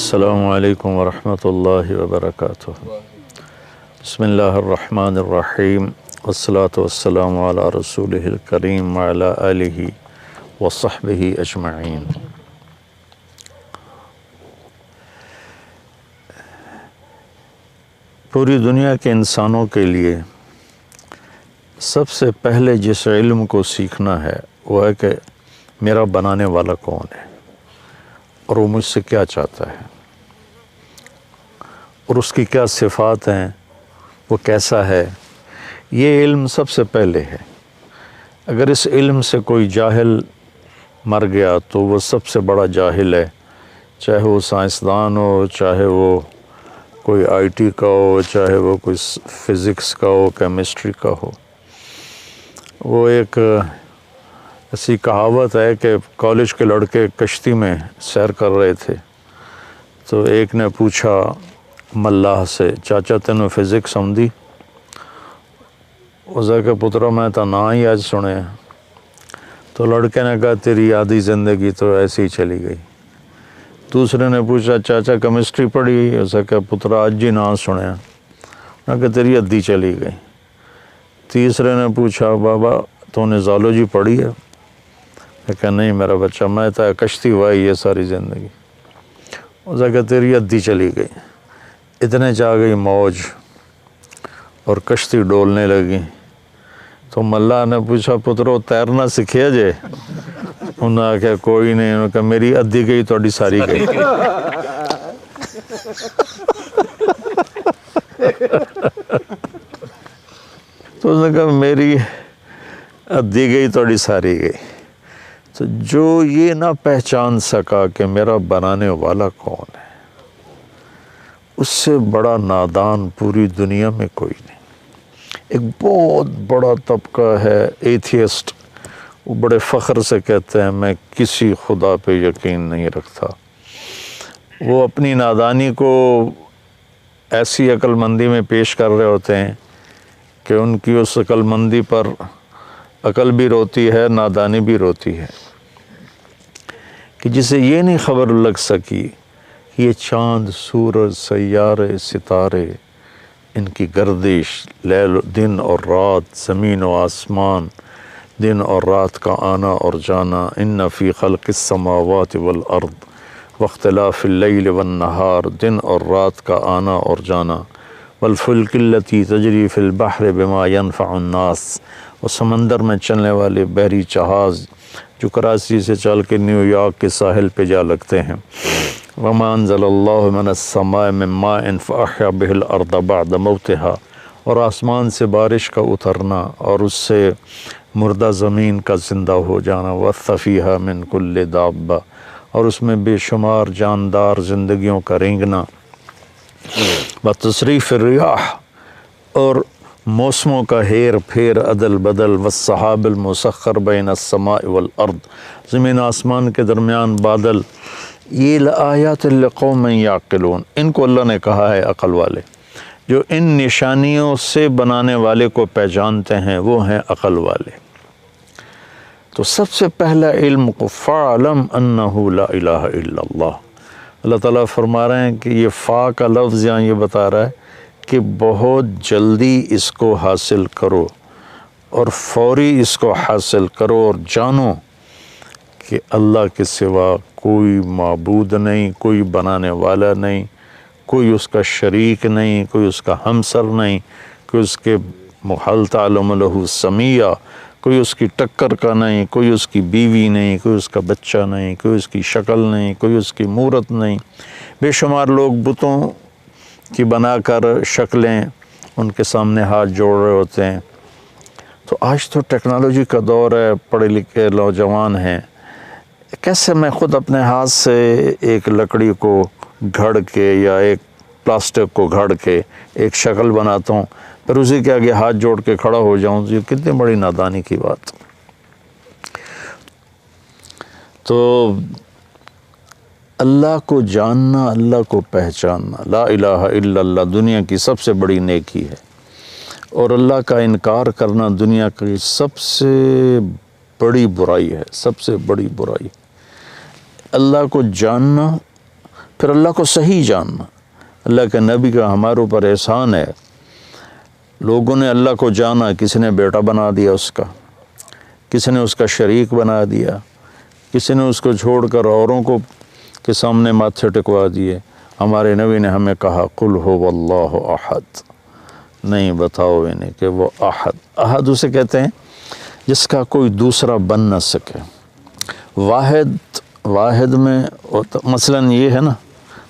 السلام علیکم ورحمۃ اللہ وبرکاتہ۔ بسم اللہ الرحمن الرحیم والصلاة والسلام علی رسولہ الکریم وعلی آلہ وصحبہ اجمعین۔ پوری دنیا کے انسانوں کے لیے سب سے پہلے جس علم کو سیکھنا ہے وہ ہے کہ میرا بنانے والا کون ہے اور وہ مجھ سے کیا چاہتا ہے اور اس کی کیا صفات ہیں، وہ کیسا ہے۔ یہ علم سب سے پہلے ہے۔ اگر اس علم سے کوئی جاہل مر گیا تو وہ سب سے بڑا جاہل ہے، چاہے وہ سائنسدان ہو، چاہے وہ کوئی آئی ٹی کا ہو، چاہے وہ کوئی فزکس کا ہو، کیمسٹری کا ہو۔ وہ ایک ایسی کہاوت ہے کہ کالج کے لڑکے کشتی میں سیر کر رہے تھے تو ایک نے پوچھا ملاح سے، چاچا تینوں فزکس آؤندی؟ اس کہ پترا میں تو نہ ہی آج سنے۔ تو لڑکے نے کہا تیری آدھی زندگی تو ایسی ہی چلی گئی۔ دوسرے نے پوچھا چاچا کیمسٹری پڑھی؟ اس کہ پترا آج ہی نہ سنے۔ کہ تیری ادھی چلی گئی۔ تیسرے نے پوچھا بابا تو نے زالوجی پڑھی ہے؟ کہ نہیں میرا بچہ، میں تو کشتی وائی ہے ساری زندگی۔ اس کہ تیری ادھی چلی گئی۔ اتنے چاہ گئی موج اور کشتی ڈولنے لگی تو ملا نے پوچھا پترو تیرنا سکھیا جے؟ انہوں نے کہا کوئی نہیں۔ انہوں نے کہا میری ادھی گئی تھوڑی ساری گئی۔ تو اس نے کہا میری ادھی گئی تھوڑی ساری گئی۔ تو جو یہ نہ پہچان سکا کہ میرا بنانے والا کون ہے، اس سے بڑا نادان پوری دنیا میں کوئی نہیں۔ ایک بہت بڑا طبقہ ہے ایتھیسٹ، وہ بڑے فخر سے کہتے ہیں میں کسی خدا پہ یقین نہیں رکھتا۔ وہ اپنی نادانی کو ایسی عقل مندی میں پیش کر رہے ہوتے ہیں کہ ان کی اس عقل مندی پر عقل بھی روتی ہے، نادانی بھی روتی ہے، کہ جسے یہ نہیں خبر لگ سکی کہ یہ چاند، سورج، سیارے، ستارے، ان کی گردش، دن اور رات، زمین و آسمان، دن اور رات کا آنا اور جانا، ان فی خلق السماوات والارض واختلاف اللیل والنہار، دن اور رات کا آنا اور جانا، والفلک التی تجری فی البحر بما ینفع الناس، اور سمندر میں چلنے والے بحری جہاز جو کراچی سے چل کے نیو یارک کے ساحل پہ جا لگتے ہیں۔ وما انزل اللہ من السماء من ماء فاحیا بہ الارض بعد موتها، اور آسمان سے بارش کا اترنا اور اس سے مردہ زمین کا زندہ ہو جانا، وبث فیہا من کل دابہ، اور اس میں بے شمار جاندار زندگیوں کا رینگنا، وتصریف الریاح، اور موسموں کا ہیر پھیر، عدل بدل، والسحاب المسخر بین السماء والارض، زمین آسمان کے درمیان بادل، یہ لآیات لقوم یعقلون، ان کو اللہ نے کہا ہے عقل والے، جو ان نشانیوں سے بنانے والے کو پہچانتے ہیں وہ ہیں عقل والے۔ تو سب سے پہلا علم کو فَاعْلَمْ أَنَّهُ لَا إِلَهَ إِلَّا اللَّهُ، اللہ تعالیٰ فرما رہے ہیں کہ یہ فا کا لفظ یہاں یہ بتا رہا ہے کہ بہت جلدی اس کو حاصل کرو اور فوری اس کو حاصل کرو، اور جانو کہ اللہ کے سوا کوئی معبود نہیں، کوئی بنانے والا نہیں، کوئی اس کا شریک نہیں، کوئی اس کا ہمسر نہیں، کوئی اس کے محل تعلم لہ سمیہ، کوئی اس کی ٹکر کا نہیں، کوئی اس کی بیوی نہیں، کوئی اس کا بچہ نہیں، کوئی اس کی شکل نہیں، کوئی اس کی مورت نہیں۔ بے شمار لوگ بتوں کی بنا کر شکلیں ان کے سامنے ہاتھ جوڑ رہے ہوتے ہیں۔ تو آج تو ٹیکنالوجی کا دور ہے، پڑھے لکھے نوجوان ہیں، کیسے میں خود اپنے ہاتھ سے ایک لکڑی کو گھڑ کے یا ایک پلاسٹک کو گھڑ کے ایک شکل بناتا ہوں، پھر اسی کے آگے ہاتھ جوڑ کے کھڑا ہو جاؤں، یہ کتنی بڑی نادانی کی بات۔ تو اللہ کو جاننا، اللہ کو پہچاننا، لا الہ الا اللہ دنیا کی سب سے بڑی نیکی ہے، اور اللہ کا انکار کرنا دنیا کی سب سے بڑی برائی ہے، سب سے بڑی برائی۔ اللہ کو جاننا پھر اللہ کو صحیح جاننا. اللہ کے نبی کا ہمارے اوپر احسان ہے. لوگوں نے اللہ کو جانا، کسی نے بیٹا بنا دیا اس کا، کسی نے اس کا شریک بنا دیا، کسی نے اس کو چھوڑ کر اوروں کو کے سامنے ماتھے ٹکوا دیے. ہمارے نبی نے ہمیں کہا قل هو اللہ احد، نہیں بتاؤ انہیں کہ وہ احد. احد اسے کہتے ہیں جس کا کوئی دوسرا بن نہ سکے. واحد میں مثلاً یہ ہے نا،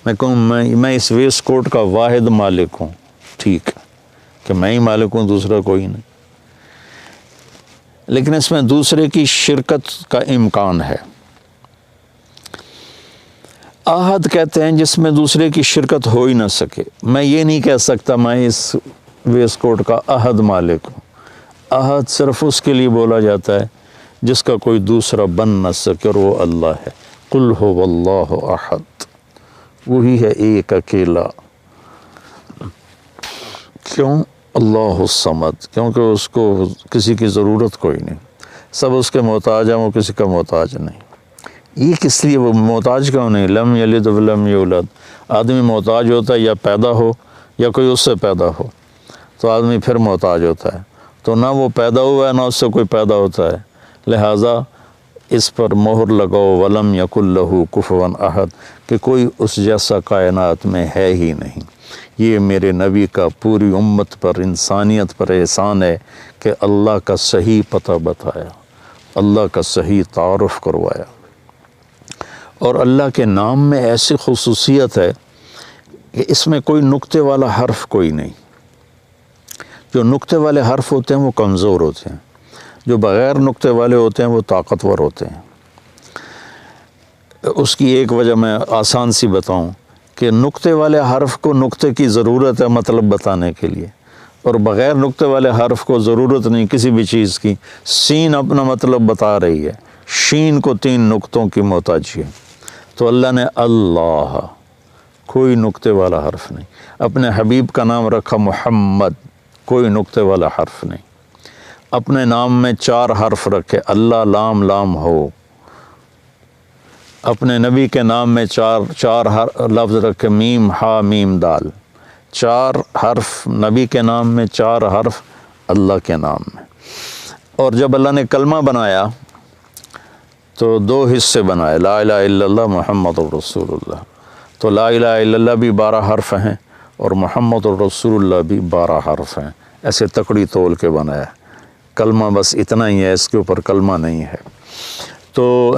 میں کہوں میں اس ویسٹ کوٹ کا واحد مالک ہوں، ٹھیک ہے کہ میں ہی مالک ہوں، دوسرا کوئی نہیں. لیکن اس میں دوسرے کی شرکت کا امکان ہے. احد کہتے ہیں جس میں دوسرے کی شرکت ہو ہی نہ سکے. میں یہ نہیں کہہ سکتا میں اس ویسٹ کوٹ کا احد مالک ہوں. احد صرف اس کے لیے بولا جاتا ہے جس کا کوئی دوسرا بن نہ سکے، اور وہ اللہ ہے. قل هو اللہ احد، وہی ہے ایک اکیلا. کیوں؟ اللہ الصمد، کیونکہ اس کو کسی کی ضرورت کوئی نہیں، سب اس کے محتاج ہیں، وہ کسی کا محتاج نہیں. یہ کس لیے وہ محتاج کیوں نہیں؟ لم یلد ولم یولد. آدمی محتاج ہوتا ہے یا پیدا ہو یا کوئی اس سے پیدا ہو، تو آدمی پھر محتاج ہوتا ہے. تو نہ وہ پیدا ہوا ہے نہ اس سے کوئی پیدا ہوتا ہے، لہٰذا اس پر مہر لگاؤ ولم یکن لہ کفوا احد، کہ کوئی اس جیسا کائنات میں ہے ہی نہیں. یہ میرے نبی کا پوری امت پر، انسانیت پر احسان ہے کہ اللہ کا صحیح پتہ بتایا، اللہ کا صحیح تعارف کروایا. اور اللہ کے نام میں ایسی خصوصیت ہے کہ اس میں کوئی نقطے والا حرف کوئی نہیں. جو نقطے والے حرف ہوتے ہیں وہ کمزور ہوتے ہیں، جو بغیر نقطے والے ہوتے ہیں وہ طاقتور ہوتے ہیں. اس کی ایک وجہ میں آسان سی بتاؤں کہ نقطے والے حرف کو نقطے کی ضرورت ہے مطلب بتانے کے لیے، اور بغیر نقطے والے حرف کو ضرورت نہیں کسی بھی چیز کی. سین اپنا مطلب بتا رہی ہے، شین کو 3 نقطوں کی محتاجی ہے. تو اللہ نے اللہ، کوئی نقطے والا حرف نہیں. اپنے حبیب کا نام رکھا محمد، کوئی نقطے والا حرف نہیں. اپنے نام میں 4 حرف رکھے، اللہ لام لام ہو. اپنے نبی کے نام میں چار لفظ رکھے، میم ہا میم دال. 4 حرف نبی کے نام میں، 4 حرف اللہ کے نام میں. اور جب اللہ نے کلمہ بنایا تو 2 حصے بنائے، لا الہ الا اللہ محمد الرسول اللہ. تو لا الہ الا اللہ بھی 12 حرف ہیں اور محمد الرسول اللہ بھی 12 حرف ہیں. ایسے تکڑی تول کے بنایا. کلمہ بس اتنا ہی ہے، اس کے اوپر کلمہ نہیں ہے. تو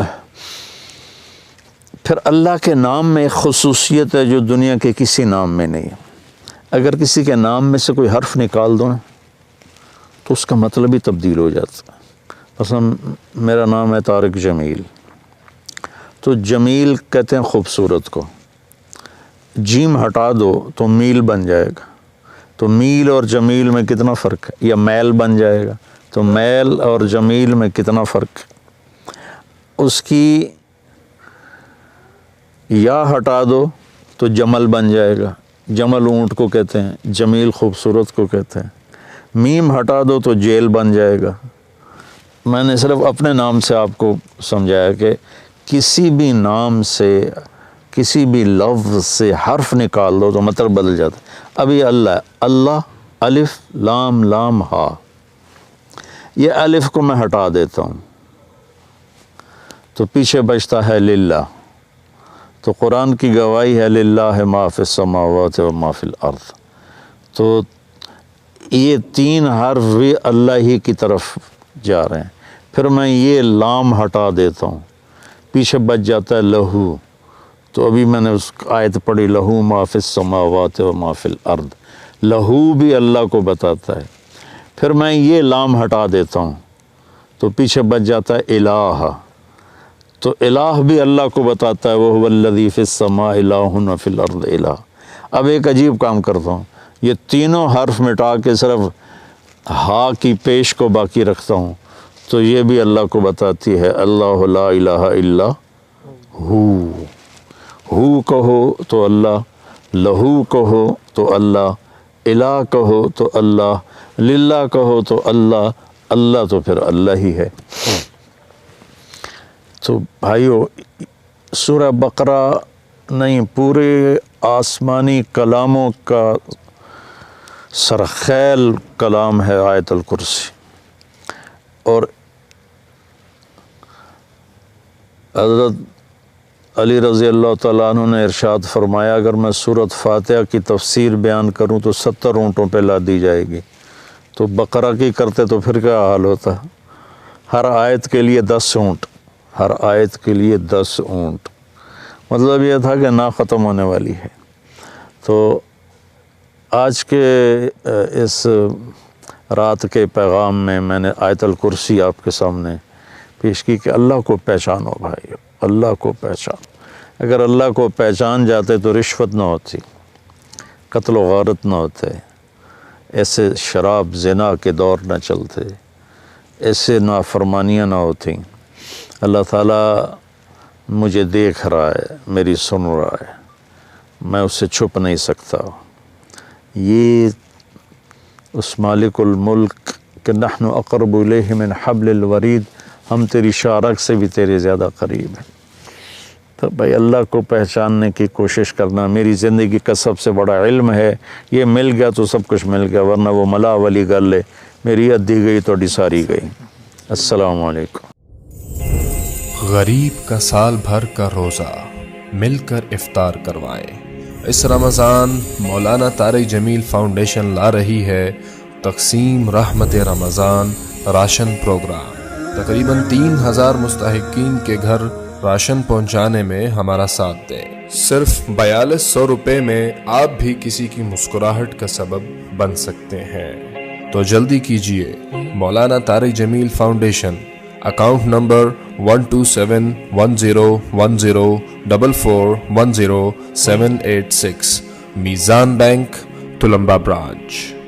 پھر اللہ کے نام میں ایک خصوصیت ہے جو دنیا کے کسی نام میں نہیں ہے. اگر کسی کے نام میں سے کوئی حرف نکال دو نا تو اس کا مطلب ہی تبدیل ہو جاتا ہے. مثلا میرا نام ہے طارق جمیل، تو جمیل کہتے ہیں خوبصورت کو. جیم ہٹا دو تو میل بن جائے گا. تو میل اور جمیل میں کتنا فرق ہے؟ یا میل بن جائے گا. تو میل اور جمیل میں کتنا فرق ہے؟ اس کی یا ہٹا دو تو جمل بن جائے گا. جمل اونٹ کو کہتے ہیں، جمیل خوبصورت کو کہتے ہیں. میم ہٹا دو تو جیل بن جائے گا. میں نے صرف اپنے نام سے آپ کو سمجھایا کہ کسی بھی نام سے، کسی بھی لفظ سے حرف نکال دو تو مطلب بدل جاتا ہے. ابھی اللہ ہے، اللہ الف لام لام ہا، یہ الف کو میں ہٹا دیتا ہوں تو پیچھے بچتا ہے للہ. تو قرآن کی گواہی ہے للہ ما فی السماوات و ما فی الارض. تو یہ 3 حرف بھی اللہ ہی کی طرف جا رہے ہیں. پھر میں یہ لام ہٹا دیتا ہوں، پیچھے بچ جاتا ہے لہو. تو ابھی میں نے اس آیت پڑھی، لہو ما فی السماوات و ما فی الارض. لہو بھی اللہ کو بتاتا ہے. پھر میں یہ لام ہٹا دیتا ہوں تو پیچھے بچ جاتا ہے الہ. تو الہ بھی اللہ کو بتاتا ہے، وَهُوَ الَّذِي فِي السَّمَاءِ إِلَٰهٌ وَفِي الْأَرْضِ إِلَٰهٌ. اب ایک عجیب کام کرتا ہوں، یہ تینوں حرف مٹا کے صرف ہا کی پیش کو باقی رکھتا ہوں تو یہ بھی اللہ کو بتاتی ہے، اللہ لا الہ الا ہو. ہو کہو تو اللہ، لہو کہو تو اللہ، الہ کہو تو اللہ، للہ کہو تو اللہ. اللہ تو پھر اللہ ہی ہے. تو بھائیو، سورہ بقرہ نہیں پورے آسمانی کلاموں کا سرخیل کلام ہے آیت الکرسی. اور حضرت علی رضی اللہ تعالیٰ عنہ نے ارشاد فرمایا اگر میں سورۃ فاتحہ کی تفسیر بیان کروں تو 70 اونٹوں پہ لا دی جائے گی. تو بقرہ کی کرتے تو پھر کیا حال ہوتا. ہر آیت کے لیے 10 اونٹ، ہر آیت کے لیے 10 اونٹ. مطلب یہ تھا کہ نہ ختم ہونے والی ہے. تو آج کے اس رات کے پیغام میں نے آیت الکرسی آپ کے سامنے پیش کی کہ اللہ کو پہچانو بھائی، اللہ کو پہچان. اگر اللہ کو پہچان جاتے تو رشوت نہ ہوتی، قتل و غارت نہ ہوتے، ایسے شراب زنا کے دور نہ چلتے، ایسے نافرمانیاں نہ ہوتی. اللہ تعالیٰ مجھے دیکھ رہا ہے، میری سن رہا ہے، میں اس سے چھپ نہیں سکتا. یہ اس مالک الملک کہ نحن اقرب الیہ من حبل الورید، ہم تیری شارک سے بھی تیرے زیادہ قریب ہیں. تو بھائی اللہ کو پہچاننے کی کوشش کرنا میری زندگی کا سب سے بڑا علم ہے. یہ مل گیا تو سب کچھ مل گیا، ورنہ وہ ملا والی گل ہے، میری ادھی گئی تو ڈساری گئی. السلام علیکم. غریب کا سال بھر کا روزہ مل کر افطار کروائیں. اس رمضان مولانا طارق جمیل فاؤنڈیشن لا رہی ہے تقسیم رحمت رمضان راشن پروگرام. تقریباً 3000 مستحقین کے گھر راشن پہنچانے میں ہمارا ساتھ دیں. صرف 4200 روپے میں آپ بھی کسی کی مسکراہٹ کا سبب بن سکتے ہیں. تو جلدی کیجیے. مولانا طارق جمیل فاؤنڈیشن، اکاؤنٹ نمبر 127101044100786، میزان بینک، تلمبا برانچ.